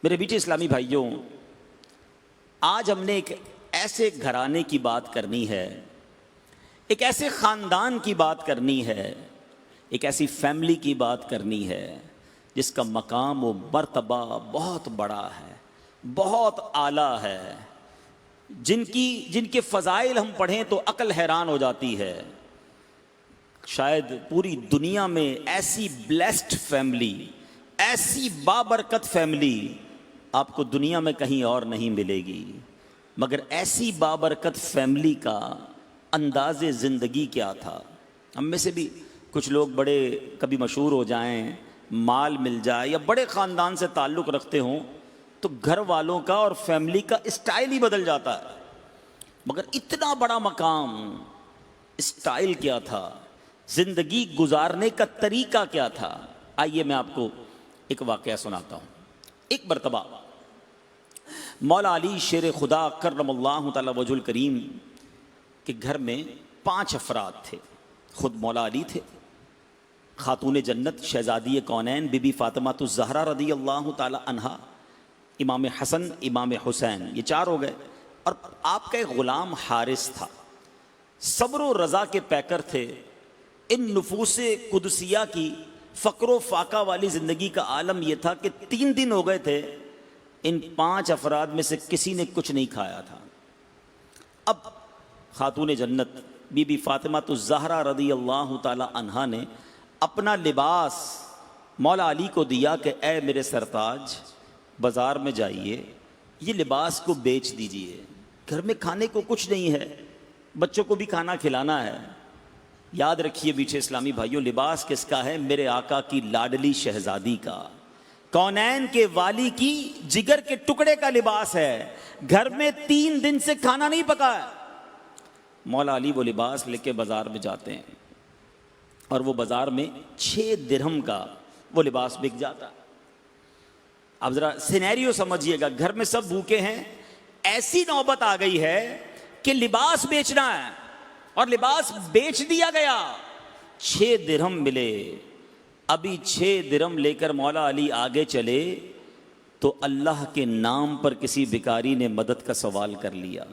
میرے بیٹے اسلامی بھائیوں، آج ہم نے ایک ایسے گھرانے کی بات کرنی ہے، ایک ایسے خاندان کی بات کرنی ہے، ایک ایسی فیملی کی بات کرنی ہے جس کا مقام و مرتبہ بہت بڑا ہے، بہت اعلیٰ ہے، جن کے فضائل ہم پڑھیں تو عقل حیران ہو جاتی ہے۔ شاید پوری دنیا میں ایسی بلیسڈ فیملی، ایسی بابرکت فیملی آپ کو دنیا میں کہیں اور نہیں ملے گی، مگر ایسی بابرکت فیملی کا انداز زندگی کیا تھا؟ ہم میں سے بھی کچھ لوگ بڑے کبھی مشہور ہو جائیں، مال مل جائے یا بڑے خاندان سے تعلق رکھتے ہوں تو گھر والوں کا اور فیملی کا اسٹائل ہی بدل جاتا ہے، مگر اتنا بڑا مقام، اسٹائل کیا تھا، زندگی گزارنے کا طریقہ کیا تھا؟ آئیے میں آپ کو ایک واقعہ سناتا ہوں۔ ایک مرتبہ مولا علی شیر خدا کرم اللہ تعالی وجہ الکریم کے گھر میں 5 افراد تھے۔ خود مولا علی تھے، خاتون جنت شہزادی کونین بی بی فاطمہ الزہرا رضی اللہ تعالی عنہا، امام حسن، امام حسین، یہ 4 ہو گئے، اور آپ کا ایک غلام حارث تھا۔ صبر و رضا کے پیکر تھے۔ ان نفوس قدسیہ کی فقر و فاقہ والی زندگی کا عالم یہ تھا کہ 3 دن ہو گئے تھے ان 5 افراد میں سے کسی نے کچھ نہیں کھایا تھا۔ اب خاتون جنت بی بی فاطمہ الزہرا رضی اللہ تعالی عنہا نے اپنا لباس مولا علی کو دیا کہ اے میرے سرتاج، بازار میں جائیے، یہ لباس کو بیچ دیجئے، گھر میں کھانے کو کچھ نہیں ہے، بچوں کو بھی کھانا کھلانا ہے۔ یاد رکھیے بیٹھے اسلامی بھائیوں، لباس کس کا ہے؟ میرے آقا کی لاڈلی شہزادی کا، کونین کے والی کی جگر کے ٹکڑے کا لباس ہے۔ گھر میں 3 دن سے کھانا نہیں پکا ہے۔ مولا علی وہ لباس لے کے بازار میں جاتے ہیں اور وہ بازار میں 6 درہم کا وہ لباس بک جاتا۔ اب ذرا سینیریو سمجھیے گا، گھر میں سب بھوکے ہیں، ایسی نوبت آ گئی ہے کہ لباس بیچنا ہے، اور لباس بیچ دیا گیا۔ 6 درہم ملے۔ ابھی 6 درہم لے کر مولا علی آگے چلے تو اللہ کے نام پر کسی بھکاری نے مدد کا سوال کر لیا۔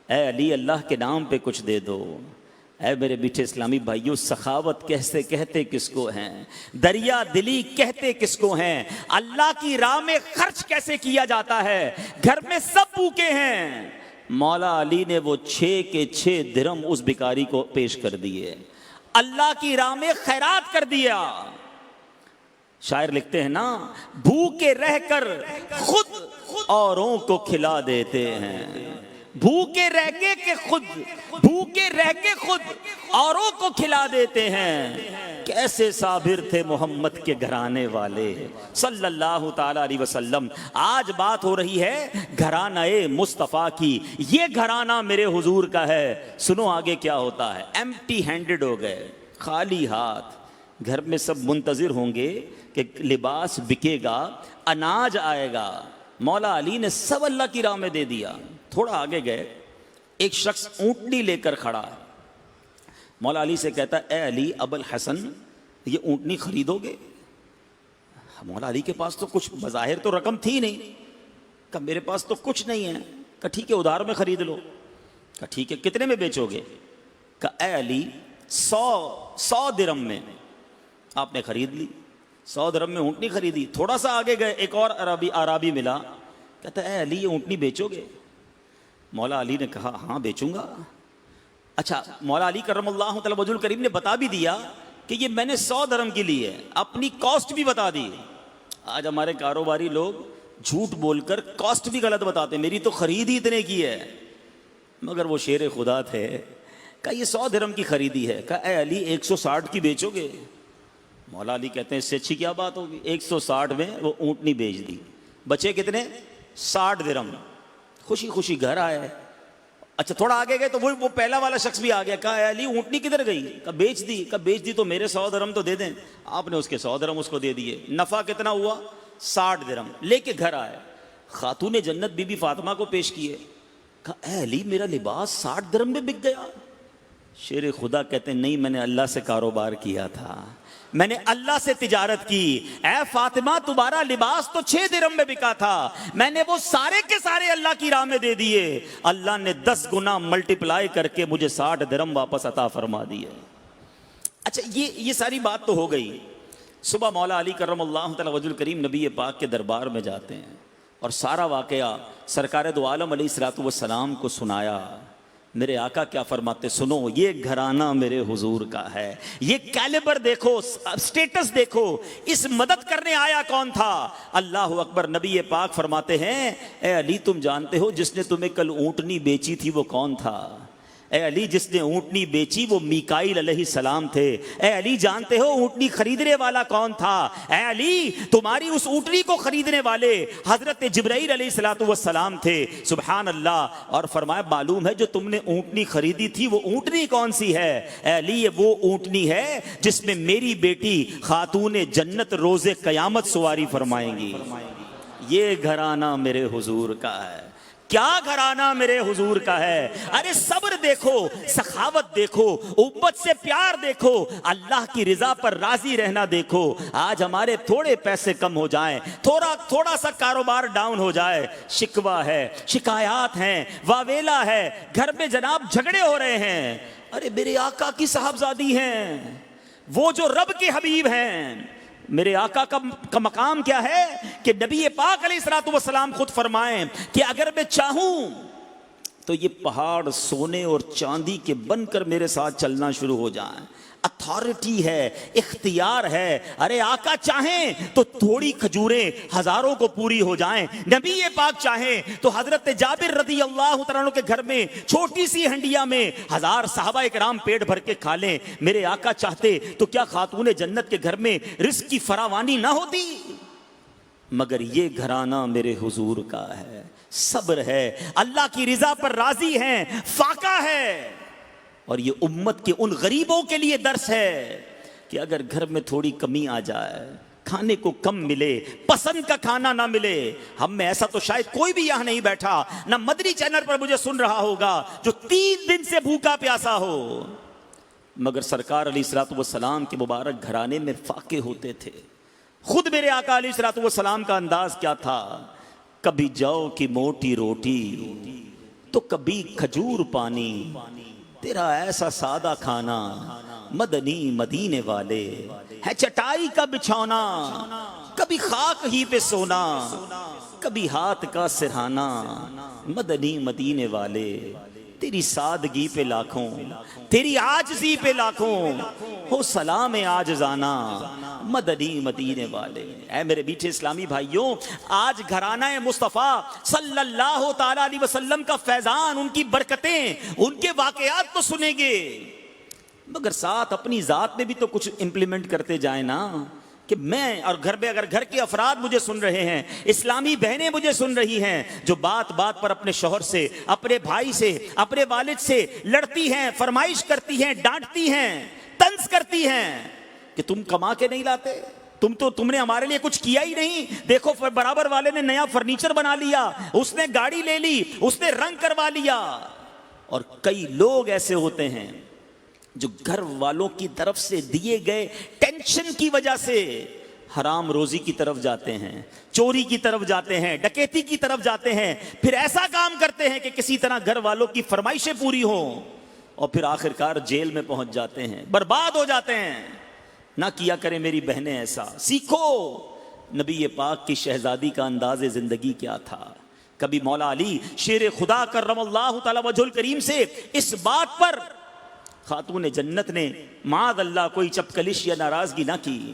اے علی، اللہ کے نام پہ کچھ دے دو۔ اے میرے بیٹھے اسلامی بھائیوں، سخاوت کیسے کہتے کس کو ہیں، دریا دلی کہتے کس کو ہیں، اللہ کی راہ میں خرچ کیسے کیا جاتا ہے؟ گھر میں سب بھوکے ہیں، مولا علی نے وہ 6 کے 6 درہم اس بھکاری کو پیش کر دیے، اللہ کی راہ میں خیرات کر دیا۔ شاعر لکھتے ہیں نا، بھوکے رہ کر خود اوروں کو کھلا دیتے ہیں، بھوکے رہ کے خود اوروں کو کھلا دیتے ہیں۔ کیسے صابر تھے محمد کے گھرانے والے صلی اللہ تعالی علیہ وسلم۔ آج بات ہو رہی ہے گھرانہ مصطفیٰ کی، یہ گھرانہ میرے حضور کا ہے۔ سنو آگے کیا ہوتا ہے۔ ایمٹی ہینڈڈ ہو گئے، خالی ہاتھ، گھر میں سب منتظر ہوں گے کہ لباس بکے گا، اناج آئے گا۔ مولا علی نے سب اللہ کی راہ میں دے دیا۔ تھوڑا آگے گئے، ایک شخص اونٹنی لے کر کھڑا ہے۔ مولا علی سے کہتا ہے، اے علی ابو الحسن، یہ اونٹنی خریدو گے؟ مولا علی کے پاس تو کچھ بظاہر تو رقم تھی نہیں، کہا میرے پاس تو کچھ نہیں ہے۔ کہا ٹھیک ہے، ادھار میں خرید لو۔ کہا ٹھیک ہے، کتنے میں بیچو گے؟ کہا اے علی 100 درہم میں۔ آپ نے خرید لی، 100 درہم میں اونٹنی خریدی۔ تھوڑا سا آگے گئے، ایک اور عربی ملا، کہتا اے علی یہ اونٹنی بیچو گے؟ مولا علی نے کہا ہاں بیچوں گا۔ اچھا، مولا علی کرم اللہ تعالی وجہ الکریم نے بتا بھی دیا کہ یہ میں نے 100 درہم کی لی ہے، اپنی کاسٹ بھی بتا دی۔ آج ہمارے کاروباری لوگ جھوٹ بول کر کاسٹ بھی غلط بتاتے، میری تو خرید ہی اتنے کی ہے، مگر وہ شیر خدا تھے۔ کہا یہ 100 درہم کی خریدی ہے۔ کہا اے علی 160 کی بیچو گے؟ مولا علی کہتے ہیں اس سے اچھی کیا بات ہوگی۔ 160 میں وہ اونٹنی بیچ دی، بچے کتنے؟ 60 درہم۔ خوشی خوشی گھر آئے۔ اچھا تھوڑا آگے گئے تو وہ پہلا والا شخص بھی آ گیا۔ کہا اے علی اونٹنی کدھر گئی؟ کہا بیچ دی۔ کہا بیچ دی تو میرے 100 درہم تو دے دیں۔ آپ نے اس کے 100 درہم اس کو دے دیے، نفع کتنا ہوا؟ 60 درہم۔ لے کے گھر آئے، خاتون جنت بی بی فاطمہ کو پیش کیے۔ کہا اے علی میرا لباس 60 درہم میں بک گیا۔ شیر خدا کہتے ہیں نہیں، میں نے اللہ سے کاروبار کیا تھا، میں نے اللہ سے تجارت کی. اے فاطمہ تمہارا لباس تو 6 درہم میں بکا تھا, میں نے وہ سارے کے سارے اللہ کی راہ میں دے دیے, اللہ نے 10 گنا ملٹیپلائی کر کے مجھے 60 درہم واپس عطا فرما دیے. اچھا یہ ساری بات تو ہو گئی. صبح مولا علی کرم اللہ تعالی وجہ الکریم نبی پاک کے دربار میں جاتے ہیں اور سارا واقعہ سرکار دو عالم علیہ الصلوۃ والسلام کو سنایا. میرے آقا کیا فرماتے, سنو یہ گھرانہ میرے حضور کا ہے, یہ کیلیبر دیکھو, سٹیٹس دیکھو, اس مدد کرنے آیا کون تھا. اللہ اکبر. نبی پاک فرماتے ہیں اے علی تم جانتے ہو جس نے تمہیں کل اونٹنی بیچی تھی وہ کون تھا؟ اے علی جس نے اونٹنی بیچی وہ میکائیل علیہ السلام تھے. اے علی جانتے ہو اونٹنی خریدنے والا کون تھا؟ اے علی تمہاری اس اونٹنی کو خریدنے والے حضرت جبرائیل علیہ السلام تھے. سبحان اللہ. اور فرمایا معلوم ہے جو تم نے اونٹنی خریدی تھی وہ اونٹنی کون سی ہے؟ اے علی یہ وہ اونٹنی ہے جس میں میری بیٹی خاتون جنت روز قیامت سواری فرمائیں گی. یہ گھرانہ میرے حضور کا ہے. کیا گھرانہ میرے حضور کا ہے. ارے صبر دیکھو, سخاوت دیکھو, امت سے پیار دیکھو, اللہ کی رضا پر راضی رہنا دیکھو. آج ہمارے تھوڑے پیسے کم ہو جائیں, تھوڑا سا کاروبار ڈاؤن ہو جائے, شکوہ ہے, شکایات ہیں, واویلا ہے, گھر میں جناب جھگڑے ہو رہے ہیں. ارے میرے آقا کی صاحبزادی ہیں, وہ جو رب کے حبیب ہیں. میرے آقا کا مقام کیا ہے کہ نبی پاک علیہ الصلوۃ والسلام خود فرمائیں کہ اگر میں چاہوں تو یہ پہاڑ سونے اور چاندی کے بن کر میرے ساتھ چلنا شروع ہو جائیں. اتھارٹی ہے, اختیار ہے. ارے آقا چاہیں تو تھوڑی کھجوریں ہزاروں کو پوری ہو جائیں. نبی پاک چاہیں تو حضرت جابر رضی اللہ تعالیٰ عنہ کے گھر میں چھوٹی سی ہنڈیا میں 1000 صحابہ اکرام پیٹ بھر کے کھا لیں. میرے آقا چاہتے تو کیا خاتون جنت کے گھر میں رزق کی فراوانی نہ ہوتی؟ مگر یہ گھرانہ میرے حضور کا ہے. صبر ہے, اللہ کی رضا پر راضی ہیں, فاقہ ہے. اور یہ امت کے ان غریبوں کے لیے درس ہے کہ اگر گھر میں تھوڑی کمی آ جائے, کھانے کو کم ملے, پسند کا کھانا نہ ملے. ہم میں ایسا تو شاید کوئی بھی یہاں نہیں بیٹھا, نہ مدنی چینل پر مجھے سن رہا ہوگا جو 3 دن سے بھوکا پیاسا ہو, مگر سرکار علیہ الصلوۃ والسلام کے مبارک گھرانے میں فاقے ہوتے تھے. خود میرے آقا علیہ الصلوۃ والسلام کا انداز کیا تھا, کبھی جو کی موٹی روٹی تو کبھی کھجور پانی, تیرا ایسا سادہ کھانا مدنی مدینے والے, ہے چٹائی کا بچھونا کبھی خاک ہی پہ سونا, کبھی ہاتھ کا سرہانا مدنی مدینے والے. تیری سادگی پہ لاکھوں, تیری عاجزی پہ لاکھوں, ہو سلام عاجزانہ مدنی مدینے والے. اے میرے میٹھے اسلامی بھائیوں, آج گھرانہ مصطفیٰ صلی اللہ تعالی علیہ وسلم کا فیضان, ان کی برکتیں, ان کے واقعات تو سنیں گے, مگر ساتھ اپنی ذات میں بھی تو کچھ امپلیمنٹ کرتے جائیں نا. کہ میں اور گھر میں اگر گھر کے افراد مجھے سن رہے ہیں, اسلامی بہنیں مجھے سن رہی ہیں, جو بات بات پر اپنے شوہر سے, اپنے بھائی سے, اپنے والد سے لڑتی ہیں, فرمائش کرتی ہیں, ڈانٹتی ہیں, طنز کرتی ہیں کہ تم کما کے نہیں لاتے, تم نے ہمارے لیے کچھ کیا ہی نہیں. دیکھو برابر والے نے نیا فرنیچر بنا لیا, اس نے گاڑی لے لی, اس نے رنگ کروا لیا. اور کئی لوگ ایسے ہوتے ہیں جو گھر والوں کی طرف سے دیے گئے ٹینشن کی وجہ سے حرام روزی کی طرف جاتے ہیں, چوری کی طرف جاتے ہیں, ڈکیتی کی طرف جاتے ہیں, پھر ایسا کام کرتے ہیں کہ کسی طرح گھر والوں کی فرمائشیں پوری ہوں, اور پھر آخرکار جیل میں پہنچ جاتے ہیں, برباد ہو جاتے ہیں. نہ کیا کریں میری بہنیں ایسا. سیکھو نبی پاک کی شہزادی کا انداز زندگی کیا تھا. کبھی مولا علی شیر خدا کرم اللہ تعالی وجہ الکریم سے اس بات پر خاتون جنت نے معاذ اللہ کوئی چپکلش یا ناراضگی نہ کی.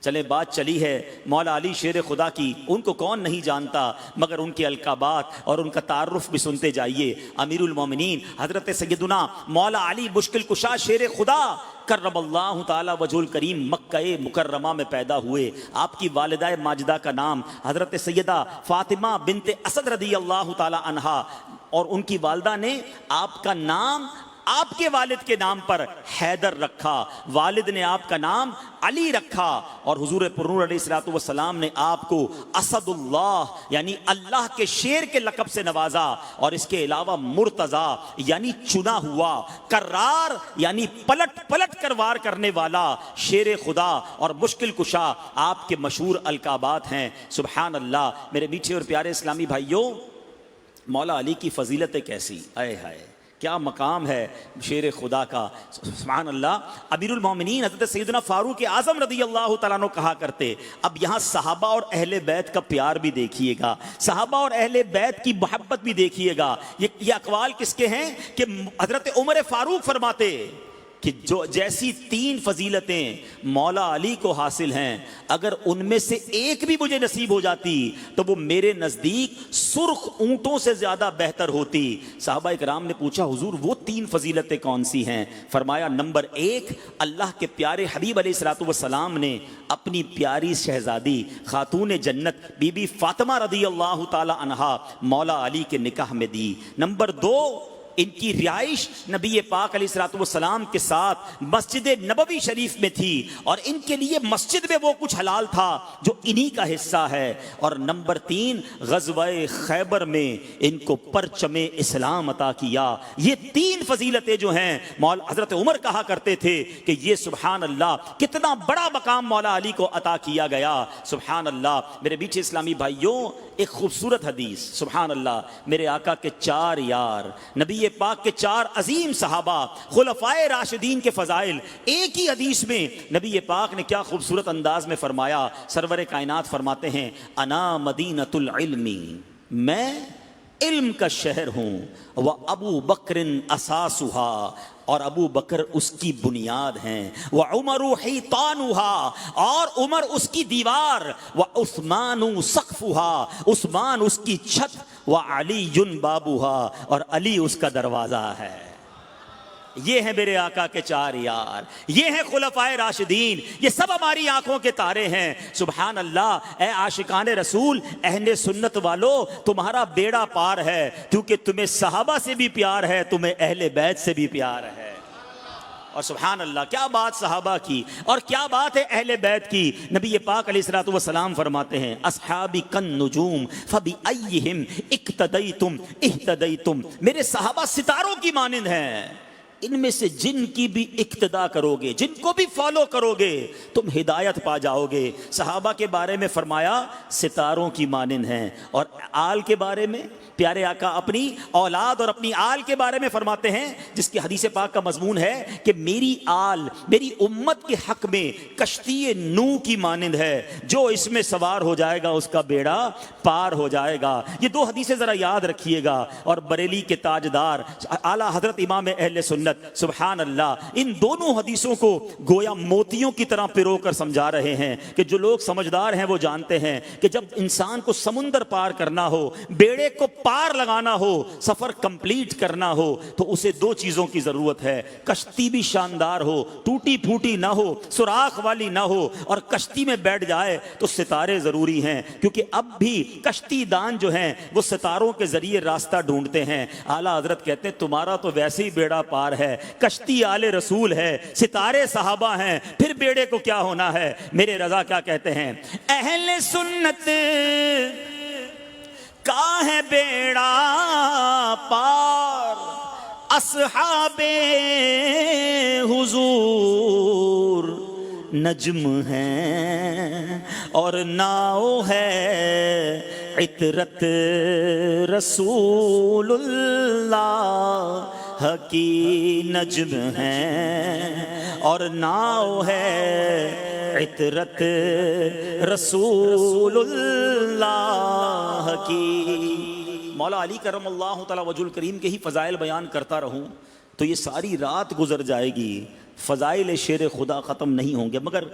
چلے بات چلی ہے مولا علی شیر خدا کی, ان کو کون نہیں جانتا, مگر ان کے القابات اور ان کا تعارف بھی سنتے جائیے. امیر المومنین حضرت سیدنا مولا علی مشکل کشا شیر خدا کرم اللہ تعالی وجہ الکریم مکہ مکرمہ میں پیدا ہوئے. آپ کی والدہ ماجدہ کا نام حضرت سیدہ فاطمہ بنت اسد رضی اللہ تعالی عنہا, اور ان کی والدہ نے آپ کا نام آپ کے والد کے نام پر حیدر رکھا، والد نے آپ کا نام علی رکھا، اور حضور پرنور علیہ الصلوۃ والسلام نے آپ کو اسد اللہ یعنی اللہ کے شیر کے لقب سے نوازا، اور اس کے علاوہ مرتضی یعنی چنا ہوا، کرار یعنی پلٹ پلٹ کر وار کرنے والا، شیر خدا اور مشکل کشا آپ کے مشہور القابات ہیں۔ سبحان اللہ۔ میرے میٹھے اور پیارے اسلامی بھائیوں، مولا علی کی فضیلت کیسی، اے ہائے کیا مقام ہے شیر خدا کا، سبحان اللہ۔ امیر المومنین حضرت سیدنا فاروق اعظم رضی اللہ تعالیٰ عنہ کہا کرتے، اب یہاں صحابہ اور اہل بیت کا پیار بھی دیکھیے گا، صحابہ اور اہل بیت کی محبت بھی دیکھیے گا۔ یہ اقوال کس کے ہیں کہ حضرت عمر فاروق فرماتے کہ جو جیسی 3 فضیلتیں مولا علی کو حاصل ہیں، اگر ان میں سے ایک بھی مجھے نصیب ہو جاتی تو وہ میرے نزدیک سرخ اونٹوں سے زیادہ بہتر ہوتی۔ صحابہ اکرام نے پوچھا حضور وہ 3 فضیلتیں کون سی ہیں؟ فرمایا نمبر 1، اللہ کے پیارے حبیب علیہ الصلوۃ والسلام نے اپنی پیاری شہزادی خاتون جنت بی بی فاطمہ رضی اللہ تعالی عنہا مولا علی کے نکاح میں دی۔ نمبر 2، ان کی رہائش نبی پاک علیہ الصلوۃ والسلام کے ساتھ مسجد نبوی شریف میں تھی، اور ان کے لیے مسجد میں وہ کچھ حلال تھا جو انہی کا حصہ ہے۔ اور نمبر 3، غزوہ خیبر میں ان کو پرچم اسلام عطا کیا۔ یہ 3 فضیلتیں جو ہیں حضرت عمر کہا کرتے تھے کہ یہ سبحان اللہ کتنا بڑا مقام مولا علی کو عطا کیا گیا، سبحان اللہ۔ میرے بیچ اسلامی بھائیوں، ایک خوبصورت حدیث، سبحان اللہ، میرے آقا کے 4 یار، نبی پاک کے 4 عظیم صحابہ، خلفائے راشدین کے فضائل، ایک ہی حدیث میں نبی پاک نے کیا خوبصورت انداز میں فرمایا۔ سرور کائنات فرماتے ہیں انا مدینۃ العلم، میں علم کا شہر ہوں، وابو بکر اساسها، اور ابو بکر اس کی بنیاد ہیں، وعمر حیطانها، اور عمر اس کی دیوار، وعثمان سقفها، عثمان اس کی چھت، وعلی بابها، اور علی اس کا دروازہ ہے۔ یہ ہیں میرے آقا کے 4 یار، یہ ہیں خلفائے راشدین، یہ سب ہماری آنکھوں کے تارے ہیں، سبحان اللہ۔ اے عاشقان رسول، اہل سنت والو، تمہارا بیڑا پار ہے، کیونکہ تمہیں صحابہ سے بھی پیار ہے، تمہیں اہل بیت سے بھی پیار ہے۔ اور سبحان اللہ، کیا بات صحابہ کی اور کیا بات ہے اہل بیت کی۔ نبی پاک علیہ الصلوۃ والسلام فرماتے ہیں اصحابی کالنجوم فبأیہم اقتدیتم اہتدیتم، میرے صحابہ ستاروں کی مانند ہیں، ان میں سے جن کی بھی اقتدا کرو گے، جن کو بھی فالو کرو گے، تم ہدایت پا جاؤ گے۔ صحابہ کے بارے میں فرمایا ستاروں کی مانند ہیں، اور آل کے بارے میں پیارے آقا اپنی اولاد اور اپنی آل کے بارے میں فرماتے ہیں، جس کی حدیث پاک کا مضمون ہے کہ میری آل میری امت کے حق میں کشتی نو کی مانند ہے، جو اس میں سوار ہو جائے گا اس کا بیڑا پار ہو جائے گا۔ یہ 2 حدیثیں ذرا یاد رکھیے گا۔ اور بریلی کے تاجدار اعلیٰ حضرت امام اہل سنت، سبحان اللہ، ان دونوں حدیثوں کو گویا موتیوں کی طرح پرو کر سمجھا رہے ہیں کہ جو لوگ سمجھدار ہیں وہ جانتے ہیں کہ جب انسان کو سمندر پار کرنا ہو، بیڑے کو پار لگانا ہو، سفر کمپلیٹ کرنا ہو، تو اسے 2 چیزوں کی ضرورت ہے، کشتی بھی شاندار ہو، ٹوٹی پھوٹی نہ ہو، سوراخ والی نہ ہو، اور کشتی میں بیٹھ جائے تو ستارے ضروری ہیں، کیونکہ اب بھی کشتی دان جو ہیں وہ ستاروں کے ذریعے راستہ ڈھونڈتے ہیں۔ اعلیٰ حضرت کہتے ہیں تمہارا تو ویسے ہی بیڑا پار ہے، کشتی آل رسول ہے، ستارے صحابہ ہیں، پھر بیڑے کو کیا ہونا ہے۔ میرے رضا کیا کہتے ہیں، اہل سنت کا ہے بیڑا پار، اصحاب حضور نجم ہیں، اور ناؤ ہے عطرت رسول اللہ کی نجم ہیں، اور ناؤ ہے عطرت رسول اللہ کی۔ مولا علی کرم اللہ تعالی وجہ الکریم کے ہی فضائل بیان کرتا رہوں تو یہ ساری رات گزر جائے گی، فضائل شیر خدا ختم نہیں ہوں گے، مگر